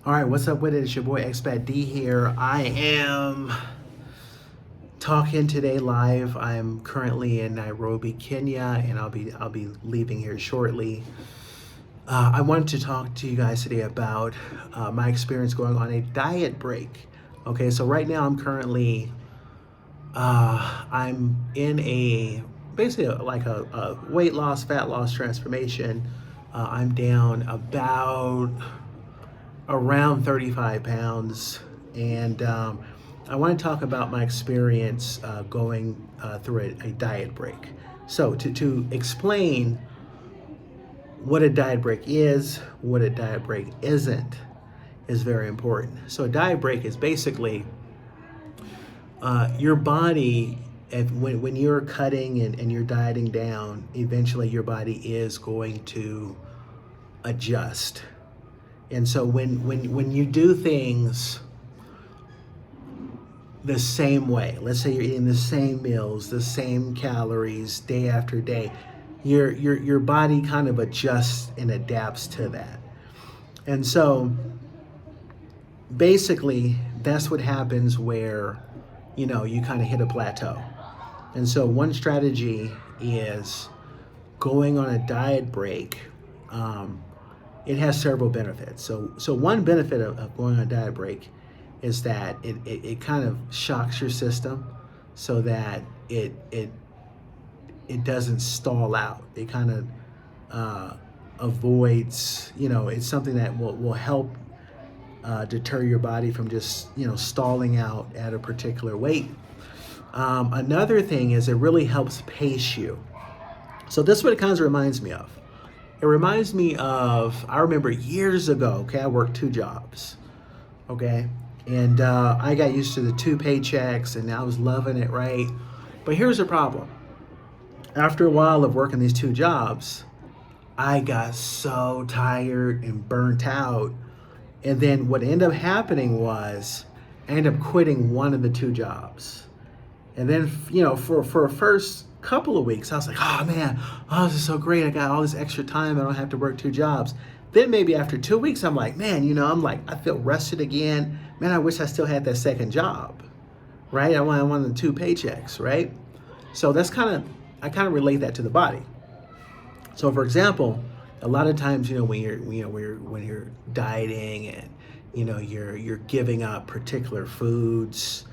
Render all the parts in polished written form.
All right, what's up with it? It's your boy Expat D here. I am talking today live. I'm currently in Nairobi, Kenya, and I'll be leaving here shortly. I wanted to talk to you guys today about my experience going on a diet break. Okay, so right now I'm in a basically like a weight loss, fat loss transformation. I'm down about around 35 pounds. And I want to talk about my experience going through a diet break. So to explain what a diet break is, what a diet break isn't, is very important. So a diet break is basically your body, when you're cutting and you're dieting down, eventually your body is going to adjust. And so when you do things the same way, let's say you're eating the same meals, the same calories day after day, your body kind of adjusts and adapts to that. And so basically that's what happens where, you kind of hit a plateau. And so one strategy is going on a diet break. It has several benefits. So one benefit of going on a diet break is that it kind of shocks your system so that it doesn't stall out. It kind of avoids, it's something that will help deter your body from just, stalling out at a particular weight. Another thing is it really helps pace you. So this is what it kind of reminds me of. It reminds me of, I remember years ago, I worked 2 jobs, And I got used to the 2 paychecks and I was loving it, right? But here's the problem. After a while of working these 2 jobs, I got so tired and burnt out. And then what ended up happening was I ended up quitting one of the 2 jobs. And then, for a first couple of weeks, I was like, oh man, this is so great. I got all this extra time. I don't have to work 2 jobs. Then maybe after 2 weeks, I'm like, man, I feel rested again. Man, I wish I still had that second job, right? I wanted the 2 paychecks, right? So I kind of relate that to the body. So for example, a lot of times, when you're dieting and, you're giving up particular foods,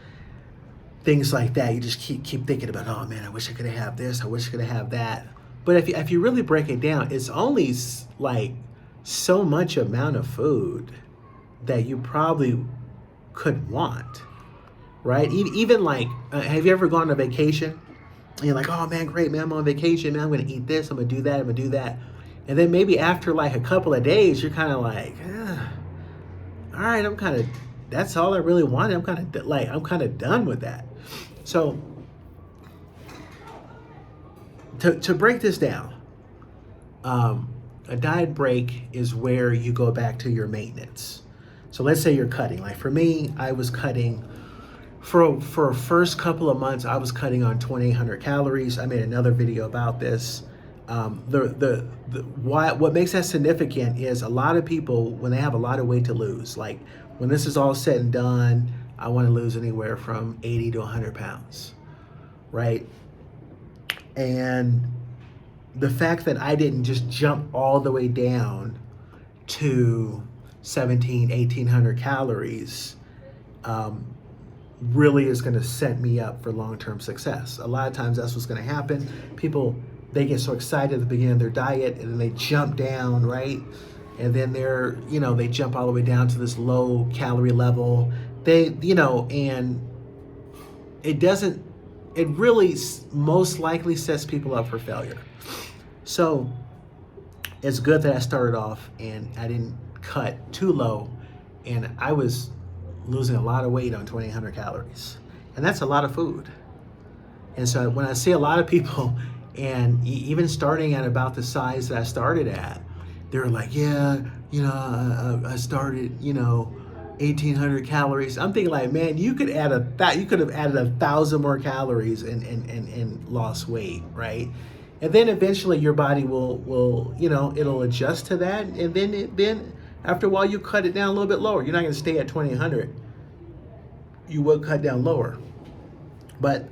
things like that, you just keep thinking about, oh man, I wish I could have this, I wish I could have that. But if you really break it down, it's only like so much amount of food that you probably could want, right? Even like, have you ever gone on a vacation? And you're like, oh man, great, man, I'm on vacation, man, I'm gonna eat this, I'm gonna do that, I'm gonna do that. And then maybe after like a couple of days, you're kind of like, all right, that's all I really wanted. I'm kind of done with that. So to break this down, a diet break is where you go back to your maintenance. So let's say you're cutting. Like for me, I was cutting for first couple of months. I was cutting on 2,800 calories. I made another video about this. What makes that significant is a lot of people, when they have a lot of weight to lose, like when this is all said and done, I want to lose anywhere from 80 to 100 pounds, right? And the fact that I didn't just jump all the way down to 1,800 calories really is going to set me up for long-term success. A lot of times that's what's going to happen. People, they get so excited at the beginning of their diet and then they jump down, right? And then they jump all the way down to this low calorie level. And it really most likely sets people up for failure. So it's good that I started off and I didn't cut too low, and I was losing a lot of weight on 2,800 calories. And that's a lot of food. And so when I see a lot of people, and even starting at about the size that I started at, they're like, yeah, I started, 1,800 calories. I'm thinking like, man, you could have added 1,000 more calories and lost weight, right? And then eventually your body will it'll adjust to that. And then After a while, you cut it down a little bit lower. You're not going to stay at 2,800. You will cut down lower. But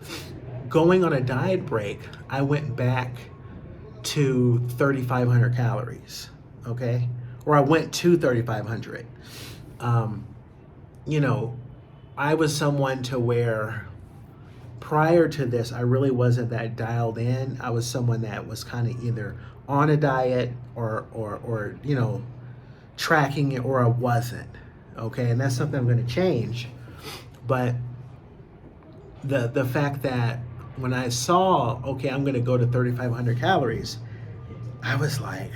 going on a diet break, I went back to 3,500 calories, okay? Or I went to 3,500. You know, I was someone to where prior to this, I really wasn't that dialed in. I was someone that was kind of either on a diet or you know, tracking it, or I wasn't, okay? And that's something I'm going to change. But the fact that when I saw, okay, I'm going to go to 3,500 calories, I was like,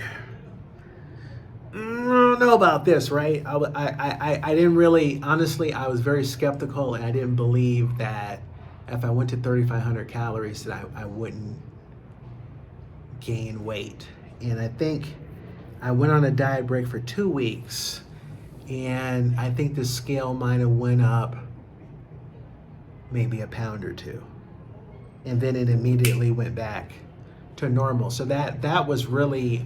I don't know about this, right? I didn't really, honestly, I was very skeptical, and I didn't believe that if I went to 3,500 calories that I wouldn't gain weight. And I think I went on a diet break for 2 weeks, and I think the scale might have went up maybe a pound or two. And then it immediately went back to normal. So that was really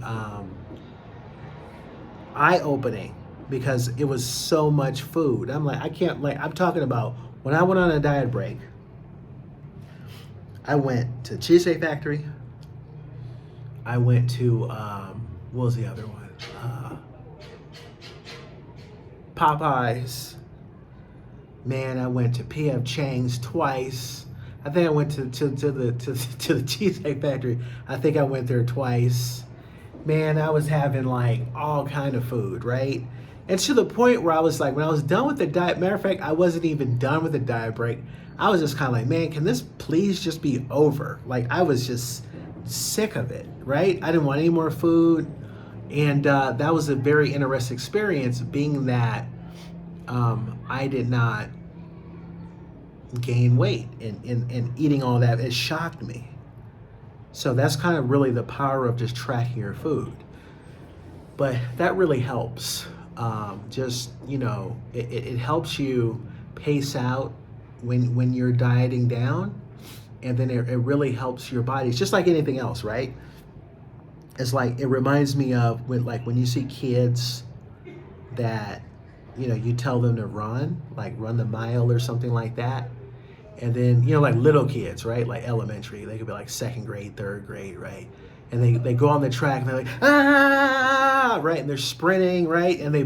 eye-opening, because it was so much food. I'm like, I can't, like, I'm talking about when I went on a diet break, I went to Cheesecake Factory. I went to, what was the other one? Popeyes. Man, I went to P.F. Chang's twice. I think I went to the Cheesecake Factory. I think I went there twice. Man, I was having like all kind of food, right? And to the point where I was like, when I was done with the diet, matter of fact, I wasn't even done with the diet break. I was just kind of like, man, can this please just be over? Like, I was just sick of it, right? I didn't want any more food. And that was a very interesting experience, being that I did not gain weight, and eating all that, it shocked me. So that's kind of really the power of just tracking your food. But that really helps. Just, you know, it helps you pace out when you're dieting down, and then it really helps your body. It's just like anything else, right? It's like, it reminds me of when you see kids that, you know, you tell them to run the mile or something like that. And then, you know, like little kids, right? Like elementary, they could be like second grade, third grade, right? And they go on the track and they're like, ah, right? And they're sprinting, right? And they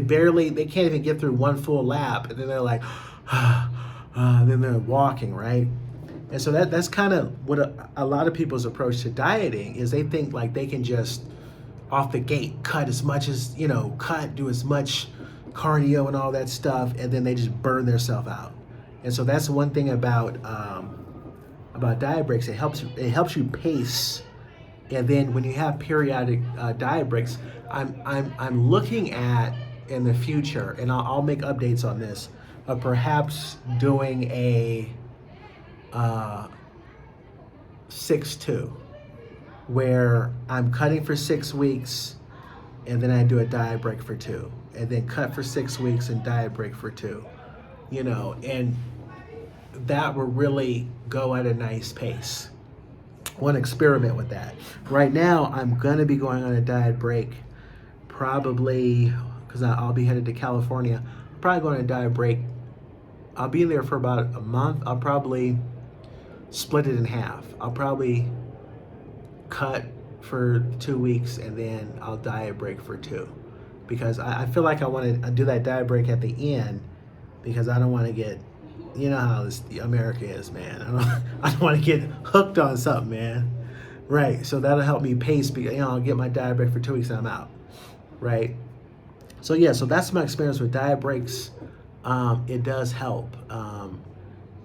can't even get through one full lap. And then they're like, and then they're walking, right? And so that's kind of what a lot of people's approach to dieting is. They think like they can just off the gate cut as much as, you know, do as much cardio and all that stuff, and then they just burn themselves out. And so that's one thing about diet breaks. It helps you pace. And then when you have periodic diet breaks, I'm looking at in the future, and I'll make updates on this, of perhaps doing a 6-2, where I'm cutting for 6 weeks, and then I do a diet break for 2, and then cut for 6 weeks and diet break for 2. You know, and that will really go at a nice pace. I want to experiment with that. Right now, I'm going to be going on a diet break, probably, because I'll be headed to California. Probably going on a diet break. I'll be there for about a month. I'll probably split it in half. I'll probably cut for 2 weeks, and then I'll diet break for 2. Because I feel like I want to do that diet break at the end, because I don't want to get, you know how America is, man. I don't want to get hooked on something, man. Right. So that'll help me pace, because, you know, I'll get my diet break for 2 weeks and I'm out. Right. So yeah, so that's my experience with diet breaks. It does help.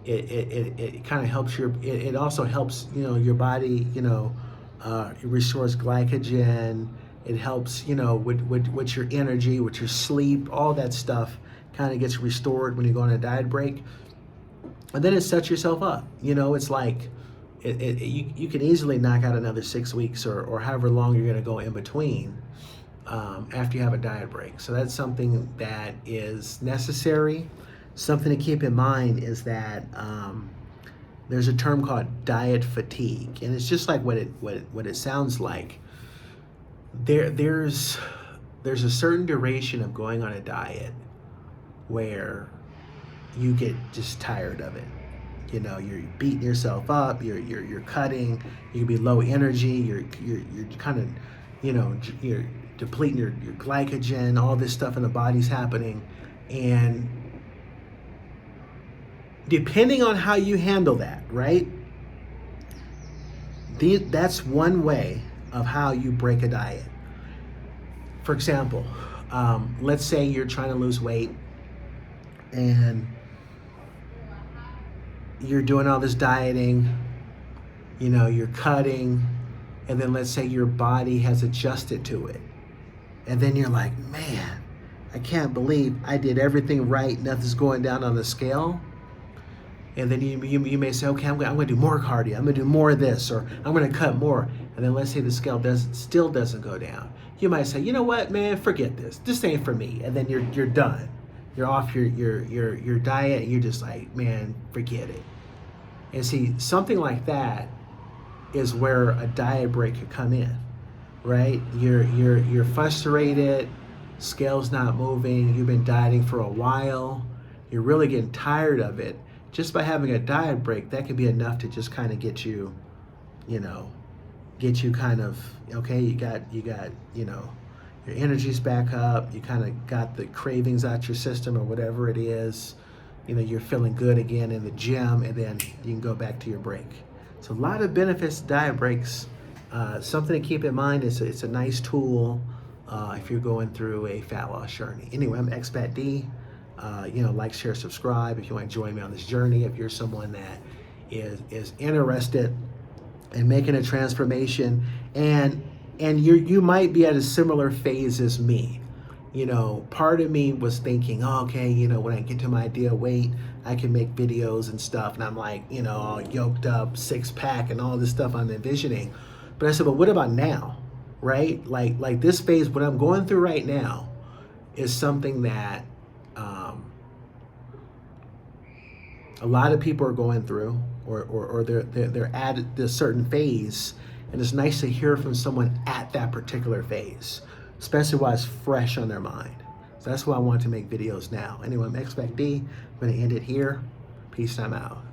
It kind of helps it also helps, you know, your body, you know, it restores glycogen. It helps, you know, with your energy, with your sleep, all that stuff kind of gets restored when you go on a diet break. And then it sets yourself up. You know, it's like you can easily knock out another 6 weeks or however long you're going to go in between after you have a diet break. So that's something that is necessary. Something to keep in mind is that there's a term called diet fatigue, and it's just like what it sounds like. There's there's a certain duration of going on a diet where you get just tired of it. You know, you're beating yourself up, you're cutting, you can be low energy, you're kind of, you know, you're depleting your glycogen, all this stuff in the body's happening. And depending on how you handle that, right? That's one way of how you break a diet. For example, let's say you're trying to lose weight and you're doing all this dieting, you know, you're cutting, and then let's say your body has adjusted to it. And then you're like, man, I can't believe I did everything right, nothing's going down on the scale. And then you may say, okay, I'm going to do more cardio, I'm going to do more of this, or I'm going to cut more. And then let's say the scale still doesn't go down. You might say, you know what, man, forget this. This ain't for me. And then you're done. You're off your diet, and you're just like, man, forget it. And see, something like that is where a diet break could come in, right? You're frustrated, scale's not moving, you've been dieting for a while, you're really getting tired of it. Just by having a diet break, that could be enough to just kind of get you, you know, kind of, okay, you got, you know, your energy's back up, you kind of got the cravings out your system or whatever it is, you know, you're feeling good again in the gym, and then you can go back to your break. So a lot of benefits to diet breaks. Something to keep in mind is it's a nice tool if you're going through a fat loss journey. Anyway, I'm Expat D. You know, like, share, subscribe if you want to join me on this journey. If you're someone that is interested in making a transformation, and you might be at a similar phase as me. You know, part of me was thinking, oh, okay, you know, when I get to my ideal weight, I can make videos and stuff. And I'm like, you know, all yoked up, 6-pack and all this stuff I'm envisioning. But I said, but what about now, right? Like this phase, what I'm going through right now is something that a lot of people are going through, or they're at this certain phase. And it's nice to hear from someone at that particular phase, especially while it's fresh on their mind. So that's why I want to make videos now. Anyway, I'm Expat D. I'm going to end it here. Peace, I'm out.